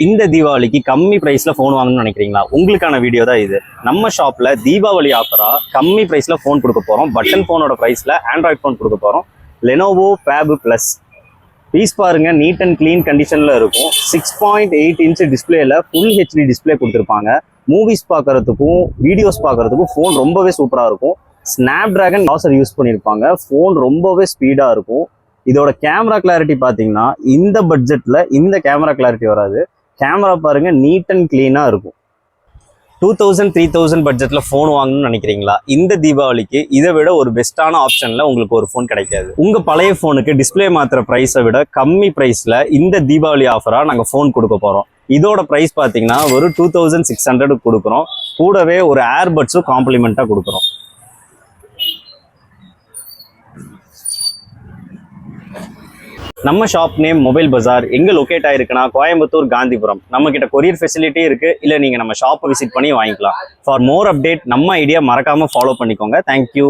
இந்த தீபாவளிக்கு கம்மி பிரைஸ்ல ஃபோன் வாங்கணும்னு நினைக்கிறீங்களா? உங்களுக்கான வீடியோ தான் இது. நம்ம ஷாப்ல தீபாவளி ஆஃபரா கம்மி பிரைஸ்ல ஃபோன் கொடுக்க போறோம். பட்டன் ஃபோனோட பிரைஸ்ல ஆண்ட்ராய்ட் ஃபோன் கொடுக்க போறோம். லெனோவோ ஃபேப் பிளஸ் பீஸ் பாருங்க, நீட் அண்ட் கிளீன் கண்டிஷன்ல இருக்கும். 6.8 இன்ச் டிஸ்பிளேல ஃபுல் ஹெச்டி டிஸ்பிளே கொடுத்துருப்பாங்க. மூவிஸ் பார்க்கறதுக்கும் வீடியோஸ் பார்க்கறதுக்கும் ஃபோன் ரொம்பவே சூப்பரா இருக்கும். ஸ்னாப் டிராகன் ப்ராசஸர் யூஸ் பண்ணியிருப்பாங்க. ஃபோன் ரொம்பவே ஸ்பீடா இருக்கும். இதோட கேமரா கிளாரிட்டி பார்த்தீங்கன்னா இந்த பட்ஜெட்ல இந்த கேமரா கிளாரிட்டி வராது. கேமரா பாருங்க, நீட் அண்ட் கிளீனா இருக்கும். 2000 3000 பட்ஜெட்ல ஃபோன் வாங்கணும்னு நினைக்கிறீங்களா? இந்த தீபாவளிக்கு இதை விட ஒரு பெஸ்ட்டான ஆப்ஷன்ல உங்களுக்கு ஒரு ஃபோன் கிடைக்காது. உங்க பழைய ஃபோனுக்கு டிஸ்பிளே மாத்திர பிரைஸை விட கம்மி பிரைஸ்ல இந்த தீபாவளி ஆஃபரா நாங்க ஃபோன் கொடுக்க போறோம். இதோட பிரைஸ் பார்த்தீங்கன்னா ஒரு 2600 கொடுக்குறோம். கூடவே ஒரு ஏர்பட்ஸும் காம்ப்ளிமெண்டா கொடுக்குறோம். நம்ம ஷாப் நேம் மொபைல் பஜார். எங்க லொகேட் ஆயிருக்குன்னா கோயம்புத்தூர், காந்திபுரம். நம்ம கிட்ட கொரியர் ஃபெசிலிட்டி இருக்கு. இல்ல நீங்க நம்ம ஷாப்பை விசிட் பண்ணி வாங்கிக்கலாம். ஃபார் மோர் அப்டேட் நம்ம ஐடியா மறக்காம ஃபாலோ பண்ணிக்கோங்க. தேங்க்யூ.